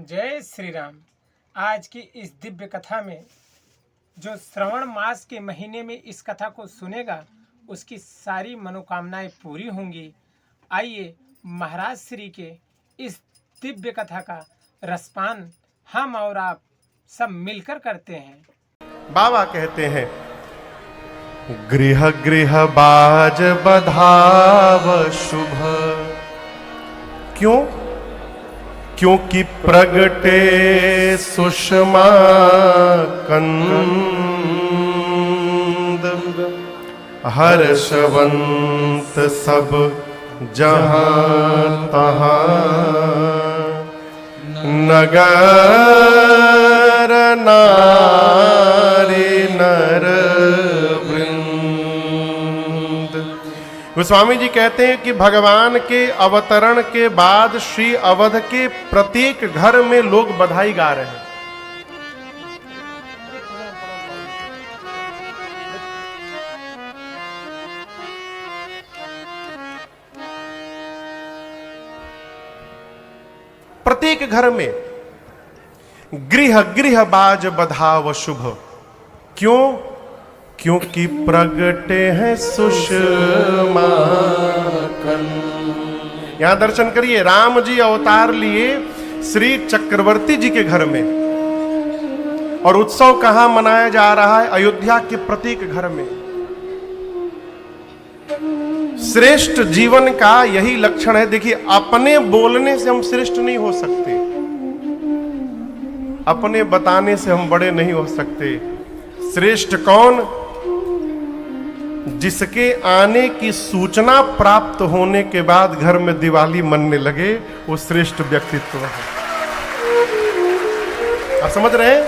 जय श्री राम। आज की इस दिव्य कथा में जो श्रवण मास के महीने में इस कथा को सुनेगा उसकी सारी मनोकामनाएं पूरी होंगी। आइए महाराज श्री के इस दिव्य कथा का रसपान हम और आप सब मिलकर करते हैं। बाबा कहते हैं, गृह गृह बाज बधाव शुभ। क्यों? क्योंकि प्रगटे सुषमा कंद, हर्षवंत सब जहां तहां, नगर नारी नर वृंद। गोस्वामी जी कहते हैं कि भगवान के अवतरण के बाद श्री अवध के प्रत्येक घर में लोग बधाई गा रहे हैं। प्रत्येक घर में गृह गृह बाज बधाव शुभ। क्यों? क्योंकि प्रगटे हैं सुषमा कंद। यहां दर्शन करिए, राम जी अवतार लिए श्री चक्रवर्ती जी के घर में, और उत्सव कहां मनाया जा रहा है? अयोध्या के प्रत्येक घर में। श्रेष्ठ जीवन का यही लक्षण है। देखिए, अपने बोलने से हम श्रेष्ठ नहीं हो सकते, अपने बताने से हम बड़े नहीं हो सकते। श्रेष्ठ कौन? जिसके आने की सूचना प्राप्त होने के बाद घर में दिवाली मनने लगे, वो श्रेष्ठ व्यक्तित्व है। आप समझ रहे हैं?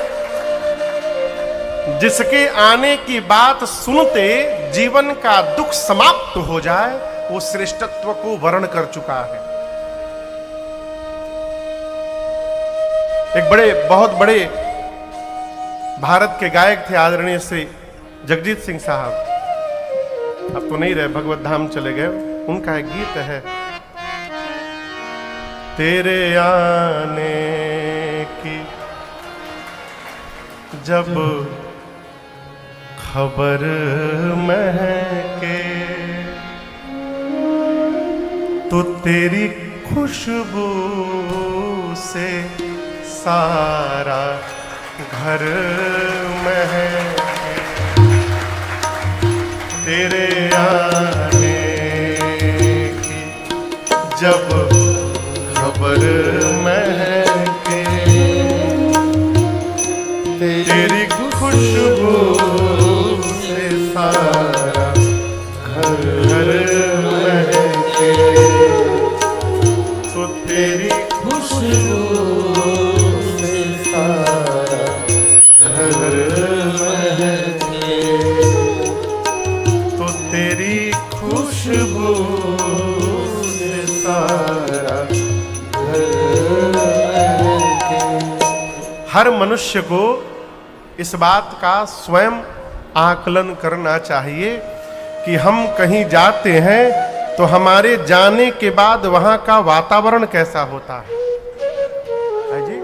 जिसके आने की बात सुनते जीवन का दुख समाप्त हो जाए, वो श्रेष्ठत्व को वर्ण कर चुका है। एक बहुत बड़े भारत के गायक थे, आदरणीय श्री जगजीत सिंह साहब। अब तो नहीं रहे, भगवत धाम चले गए। उनका एक गीत है, तेरे आने की जब खबर महके, तो तेरी खुशबू से सारा घर महके। तेरे आने की जब खबर महके, तेरी खुशबू से सारा घर महके, तो तेरी खुशबू से सारा घर महके, तो तेरी खुशबू से सारा घर महके। हर मनुष्य को इस बात का स्वयं आकलन करना चाहिए कि हम कहीं जाते हैं तो हमारे जाने के बाद वहां का वातावरण कैसा होता है जी।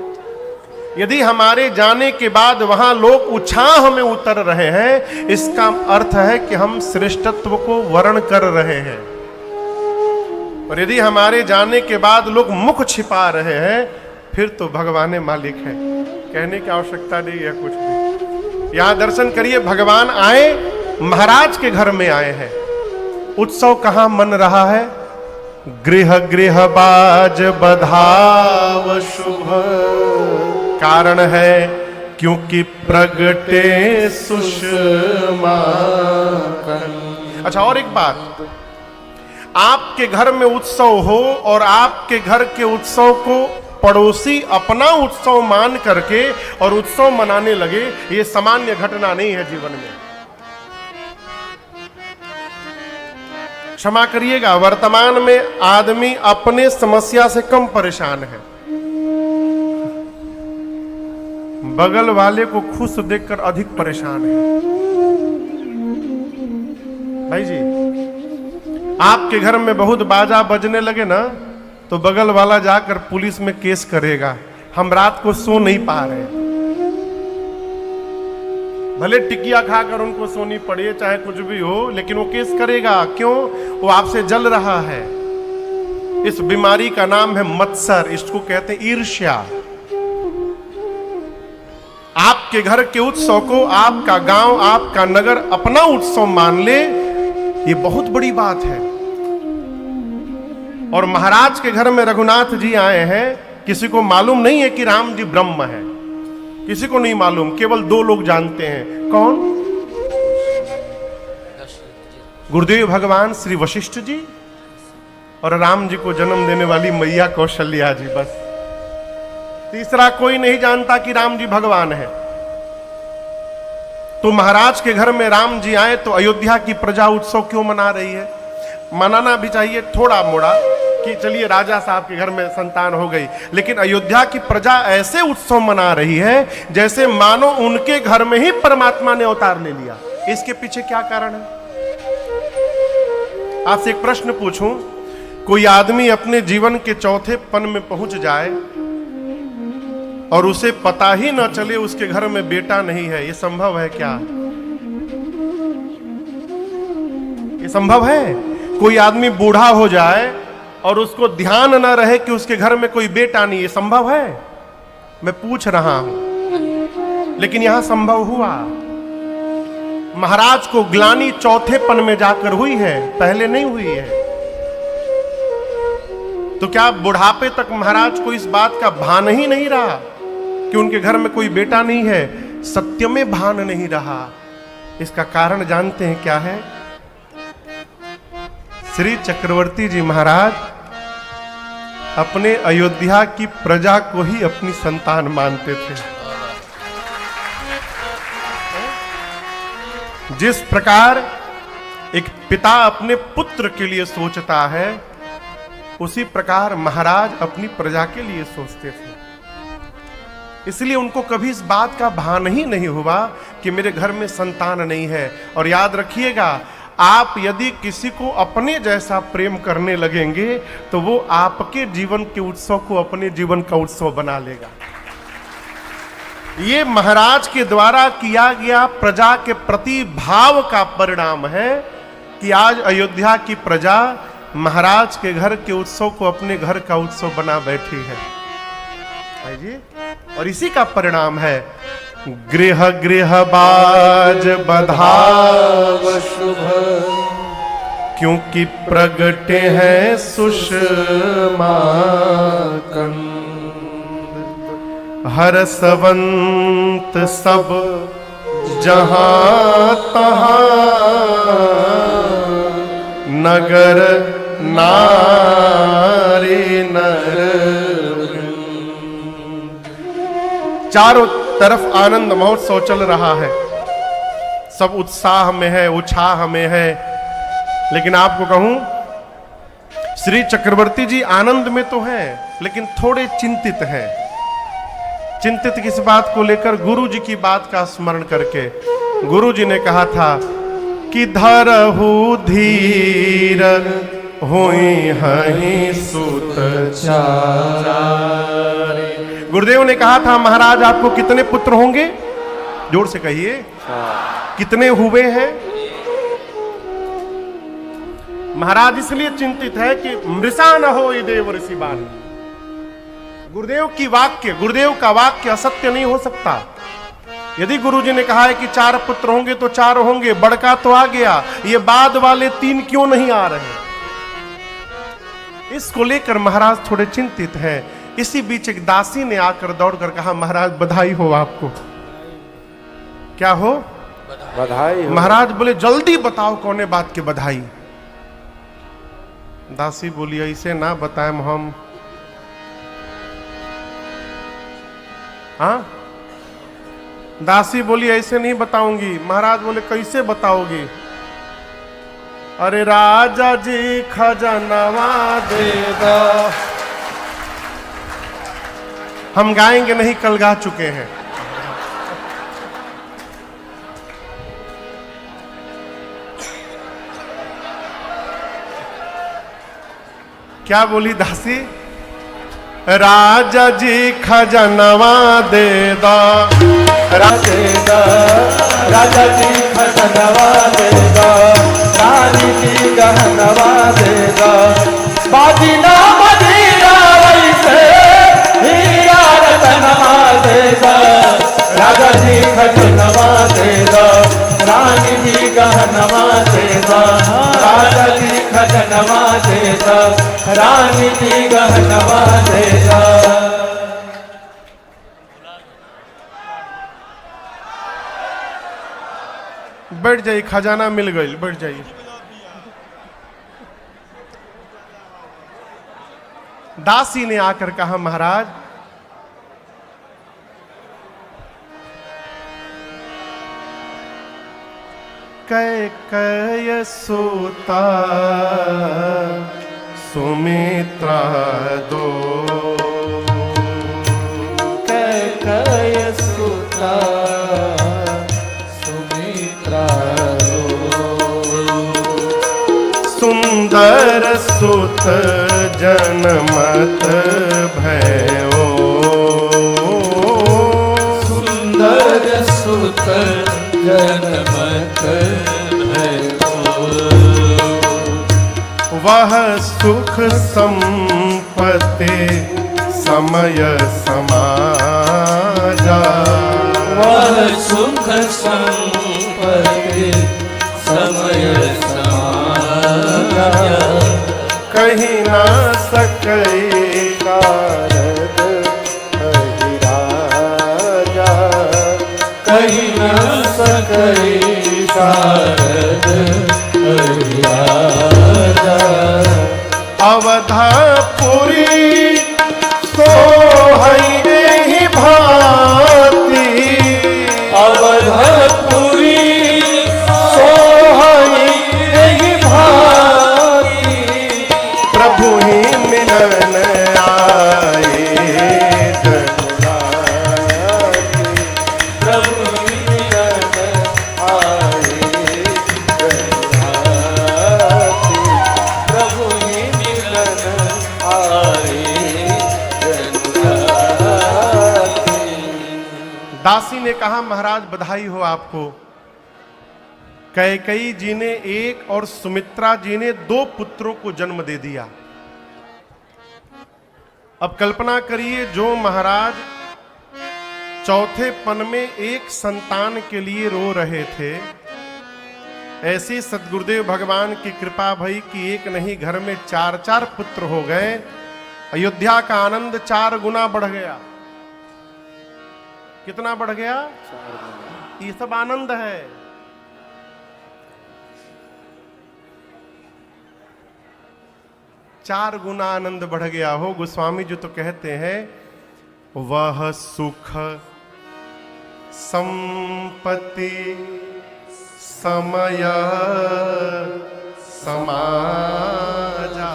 यदि हमारे जाने के बाद वहां लोग उत्साह में उतर रहे हैं, इसका अर्थ है कि हम श्रेष्ठत्व को वर्ण कर रहे हैं। और यदि हमारे जाने के बाद लोग मुख छिपा रहे हैं, फिर तो भगवान मालिक है, कहने की आवश्यकता नहीं है कुछ भी। यहां दर्शन करिए, भगवान आए, महाराज के घर में आए हैं। उत्सव कहां मन रहा है? गृह गृह बाज बधाव शुभ। कारण है क्योंकि प्रगटे सुषमा कंद। अच्छा, और एक बात, आपके घर में उत्सव हो और आपके घर के उत्सव को पड़ोसी अपना उत्सव मान करके और उत्सव मनाने लगे, ये सामान्य घटना नहीं है जीवन में। क्षमा करिएगा, वर्तमान में आदमी अपने समस्या से कम परेशान है, बगल वाले को खुश देखकर अधिक परेशान है। भाई जी, आपके घर में बहुत बाजा बजने लगे ना, तो बगल वाला जाकर पुलिस में केस करेगा हम रात को सो नहीं पा रहे, भले टिकिया खाकर उनको सोनी पड़े, चाहे कुछ भी हो, लेकिन वो केस करेगा। क्यों? वो आपसे जल रहा है। इस बीमारी का नाम है मत्सर, इसको कहते हैं ईर्ष्या। आपके घर के उत्सव को आपका गांव, आपका नगर अपना उत्सव मान ले, ये बहुत बड़ी बात है। और महाराज के घर में रघुनाथ जी आए हैं। किसी को मालूम नहीं है कि राम जी ब्रह्म है, किसी को नहीं मालूम, केवल 2 लोग जानते हैं। कौन? गुरुदेव भगवान श्री वशिष्ठ जी और राम जी को जन्म देने वाली मैया कौशल्या जी, बस। तीसरा कोई नहीं जानता कि राम जी भगवान है। तो महाराज के घर में राम जी आए तो अयोध्या की प्रजा उत्सव क्यों मना रही है? मनाना भी चाहिए थोड़ा मोड़ा कि चलिए राजा साहब के घर में संतान हो गई, लेकिन अयोध्या की प्रजा ऐसे उत्सव मना रही है जैसे मानो उनके घर में ही परमात्मा ने अवतार ले लिया। इसके पीछे क्या कारण है? आपसे एक प्रश्न पूछूं, कोई आदमी अपने जीवन के चौथे पन में पहुंच जाए और उसे पता ही ना चले उसके घर में बेटा नहीं है, यह संभव है क्या? ये संभव है? कोई आदमी बूढ़ा हो जाए और उसको ध्यान ना रहे कि उसके घर में कोई बेटा नहीं, ये संभव है? मैं पूछ रहा हूं, लेकिन यहां संभव हुआ। महाराज को ग्लानि चौथे पन में जाकर हुई है, पहले नहीं हुई है। तो क्या बुढ़ापे तक महाराज को इस बात का भान ही नहीं रहा कि उनके घर में कोई बेटा नहीं है? सत्य में भान नहीं रहा। इसका कारण जानते हैं क्या है? श्री चक्रवर्ती जी महाराज अपने अयोध्या की प्रजा को ही अपनी संतान मानते थे। जिस प्रकार एक पिता अपने पुत्र के लिए सोचता है, उसी प्रकार महाराज अपनी प्रजा के लिए सोचते थे। इसलिए उनको कभी इस बात का भान ही नहीं हुआ कि मेरे घर में संतान नहीं है। और याद रखिएगा, आप यदि किसी को अपने जैसा प्रेम करने लगेंगे तो वो आपके जीवन के उत्सव को अपने जीवन का उत्सव बना लेगा। ये महाराज के द्वारा किया गया प्रजा के प्रति भाव का परिणाम है कि आज अयोध्या की प्रजा महाराज के घर के उत्सव को अपने घर का उत्सव बना बैठी है। आइए, और इसी का परिणाम है गृह गृह बाज बधाव शुभ, क्योंकि प्रगटे हैं सुषमा कंद। हरसवंत सब जहां तहां, नगर नारी नर। चारों तरफ आनंद महोत्सव चल रहा है, सब उत्साह में है, उत्साह में है। लेकिन आपको कहूं, श्री चक्रवर्ती जी आनंद में तो हैं, लेकिन थोड़े चिंतित हैं। चिंतित किस बात को लेकर? गुरु जी की बात का स्मरण करके। गुरु जी ने कहा था कि धरहु धीर हुई हहि सुत चारे। गुरुदेव ने कहा था, महाराज आपको कितने पुत्र होंगे? जोर से कहिए, कितने हुए हैं? महाराज इसलिए चिंतित है कि मृषा न हो ये देव ऋषि बाल। गुरुदेव का वाक्य असत्य नहीं हो सकता। यदि गुरुजी ने कहा है कि 4 पुत्र होंगे तो 4 होंगे, बड़का तो आ गया, ये बाद वाले 3 क्यों नहीं आ रहे? इसको लेकर महाराज थोड़े चिंतित हैं। इसी बीच एक दासी ने आकर दौड़कर कहा, महाराज बधाई हो आपको। क्या हो? बधाई हो। महाराज बोले, जल्दी बताओ कौन बात की बधाई। दासी बोली, ऐसे ना बताएं हम। हाँ, दासी बोली, ऐसे नहीं बताऊंगी। महाराज बोले, कैसे बताओगी? अरे राजा जी खजनवा दे दो। हम गाएंगे नहीं, कल गा चुके हैं। क्या बोली दासी? राजा जी खजनवा दे दो, राजा जी खजनवा दे दो, रानी जी गहनवा दे दो, बाजी ना मदीना वैसे हीरा रतनवा दे दो, राजा जी खजनवा दे दो, रानी जी गहनवा दे दो, राजा जी खजनवा दे दो, रानी जी गहनवा दे दो। बैठ जाइए, खजाना मिल गई, बैठ जाइए। दासी ने आकर कहा, महाराज कैकेयी सुता सुमित्रा दो, कैकेयी सुता सुमित्रा दो, सुंदर सुत जनमत भयो, सुंदर सुत जनमत भयो, वह सुख संपत्ति समय समाजा, वह सुख संपत्ति समय समाजा, कहीं ना सके कारद कही राजा, कहीं न सके कारद कही राजा, अवधापुरी सोहई भांति, अवधपुरी सोहई भांति, प्रभु ही मिलन आए जगुराती, प्रभु मिलन आए जगुराती, प्रभु मिलन आए जगुराती। दासी ने कहा, महाराज बधाई हो आपको। कैकेयी जी ने एक और सुमित्रा जी ने 2 पुत्रों को जन्म दे दिया। अब कल्पना करिए, जो महाराज चौथे पन में एक संतान के लिए रो रहे थे, ऐसे सदगुरुदेव भगवान की कृपा भई कि एक नहीं घर में 4-4 पुत्र हो गए। अयोध्या का आनंद 4 गुना बढ़ गया। कितना बढ़ गया? ये सब आनंद है। चार गुना आनंद बढ़ गया हो। गोस्वामी जी तो कहते हैं, वह सुख संपत्ति समय समाजा।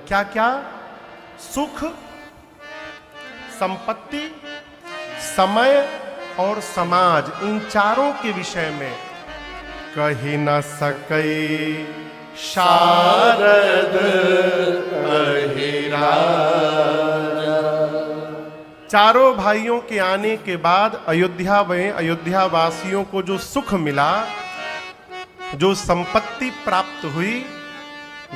क्या क्या? सुख, संपत्ति, समय और समाज, इन चारों के विषय में कही न सके शारद अहिराजा। चारों भाइयों के आने के बाद अयोध्या में अयोध्या वासियों को जो सुख मिला, जो संपत्ति प्राप्त हुई,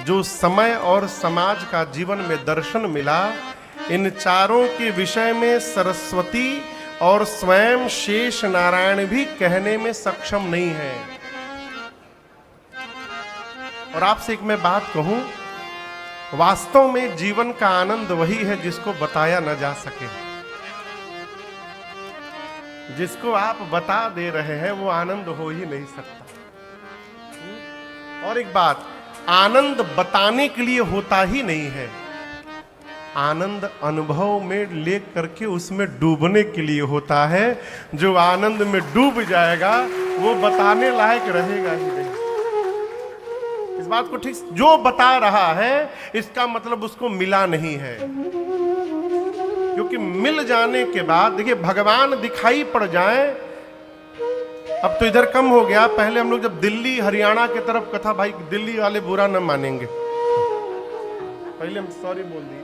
जो समय और समाज का जीवन में दर्शन मिला, इन चारों के विषय में सरस्वती और स्वयं शेष नारायण भी कहने में सक्षम नहीं है। और आपसे एक मैं बात कहूं, वास्तव में जीवन का आनंद वही है जिसको बताया न जा सके। जिसको आप बता दे रहे हैं वो आनंद हो ही नहीं सकता। और एक बात, आनंद बताने के लिए होता ही नहीं है, आनंद अनुभव में ले करके उसमें डूबने के लिए होता है। जो आनंद में डूब जाएगा वो बताने लायक रहेगा ही नहीं। इस बात को ठीक, जो बता रहा है इसका मतलब उसको मिला नहीं है, क्योंकि मिल जाने के बाद देखिए भगवान दिखाई पड़ जाए। अब तो इधर कम हो गया, पहले हम लोग जब दिल्ली हरियाणा की तरफ कथा, भाई दिल्ली वाले बुरा न मानेंगे, पहले हम सॉरी बोल दिए।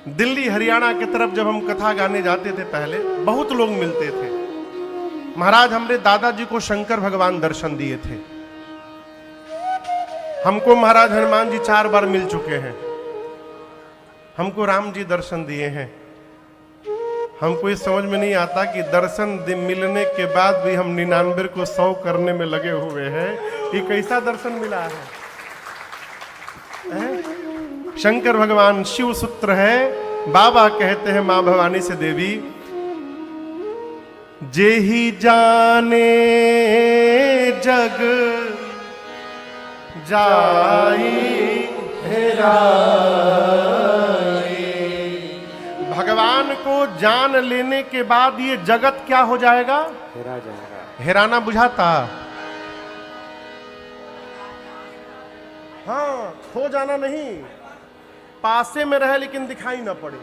दिल्ली हरियाणा की तरफ जब हम कथा गाने जाते थे पहले, बहुत लोग मिलते थे। महाराज हमरे दादाजी को शंकर भगवान दर्शन दिए थे। हमको महाराज हनुमान जी 4 बार मिल चुके हैं। हमको राम जी दर्शन दिए हैं। हमको ये समझ में नहीं आता कि दर्शन मिलने के बाद भी हम 99 को 100 करने में लगे हुए हैं। ये कैसा दर्शन मिला है? शंकर भगवान शिव सूत्र है। बाबा कहते हैं मां भवानी से देवी, जेहि जाने जग जाई भगवान को जान लेने के बाद ये जगत क्या हो जाएगा? हेरा जाएगा। हेराना बुझाता? हाँ, खो जाना नहीं, पासे में रहे लेकिन दिखाई ना पड़े।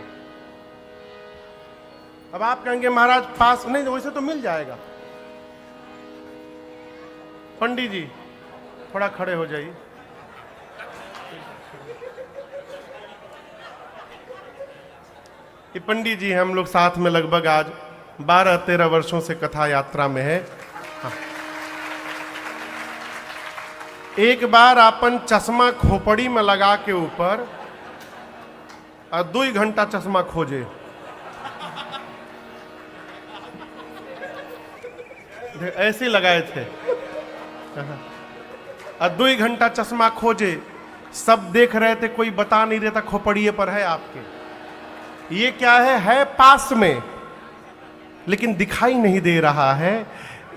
अब आप कहेंगे महाराज पास नहीं, वैसे तो मिल जाएगा। पंडित जी थोड़ा खड़े हो जाइए। ये पंडित जी हम लोग साथ में लगभग आज 12-13 वर्षों से कथा यात्रा में है। हाँ। एक बार अपन चश्मा खोपड़ी में लगा के ऊपर और 2 घंटा चश्मा खोजे। ऐसे लगाए थे और 2 घंटा चश्मा खोजे। सब देख रहे थे, कोई बता नहीं रहता खोपड़िए पर है आपके। ये क्या है पास में, लेकिन दिखाई नहीं दे रहा है।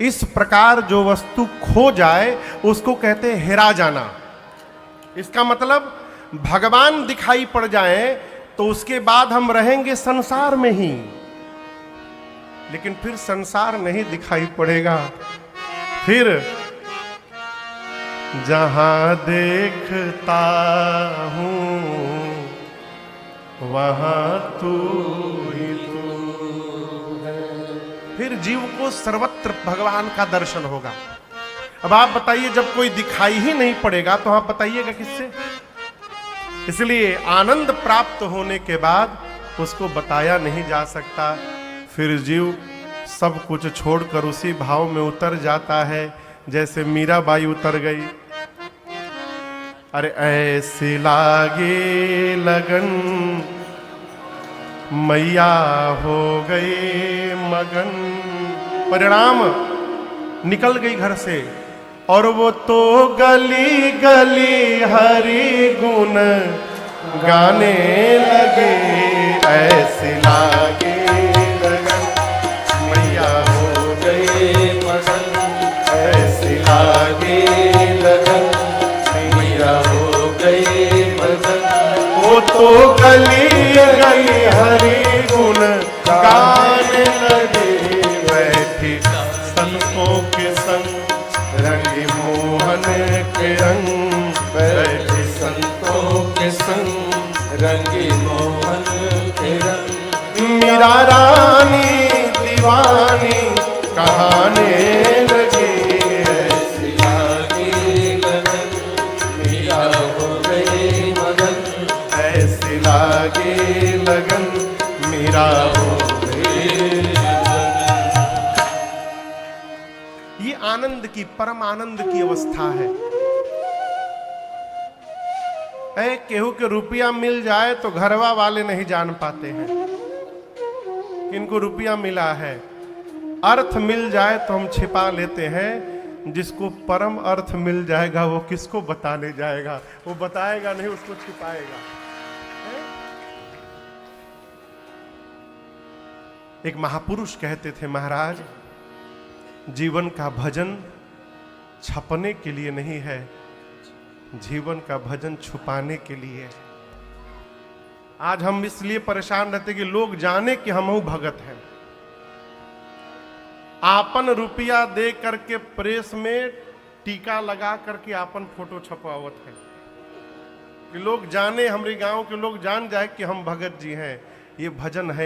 इस प्रकार जो वस्तु खो जाए उसको कहते हैं हेरा जाना। इसका मतलब भगवान दिखाई पड़ जाए तो उसके बाद हम रहेंगे संसार में ही, लेकिन फिर संसार नहीं दिखाई पड़ेगा। फिर जहां देखता हूं वहां तू ही तू है। फिर जीव को सर्वत्र भगवान का दर्शन होगा। अब आप बताइए, जब कोई दिखाई ही नहीं पड़ेगा तो आप बताइएगा किससे? इसलिए आनंद प्राप्त होने के बाद उसको बताया नहीं जा सकता। फिर जीव सब कुछ छोड़कर उसी भाव में उतर जाता है जैसे मीराबाई उतर गई। अरे ऐसी लागे लगन मैया हो गए मगन। परिणाम निकल गई घर से और वो तो गली गली हरि गुण गाने लगे। ऐसी लागे लगन मैया हो गए मगन। ऐसी लागे लगन हो गई मगन। वो तो गली गली हरि गुण गाने लगे। बैठी संतों के संग रंगी मोहन के रंग। बैठी संतों के संग रंगी मोहन के रंग। मीरा रानी दीवानी कहाने लगी। ऐसी लागी लगन मीरा हो गई मगन। ऐसी लागी लगन मीरा हो गई मगन। ये आनंद की, परम आनंद की अवस्था है। केहू के रुपया मिल जाए तो घरवा वाले नहीं जान पाते हैं किनको रुपया मिला है। अर्थ मिल जाए तो हम छिपा लेते हैं। जिसको परम अर्थ मिल जाएगा वो किसको बताने जाएगा? वो बताएगा नहीं, उसको छिपाएगा। एक महापुरुष कहते थे, महाराज जीवन का भजन छपने के लिए नहीं है, जीवन का भजन छुपाने के लिए। आज हम इसलिए परेशान रहते कि लोग जाने कि हम भगत हैं। आपन रुपया दे करके प्रेस में टीका लगा करके आपन फोटो छपावत है कि लोग जाने, हमारे गांव के लोग जान जाए कि हम भगत जी हैं। ये भजन है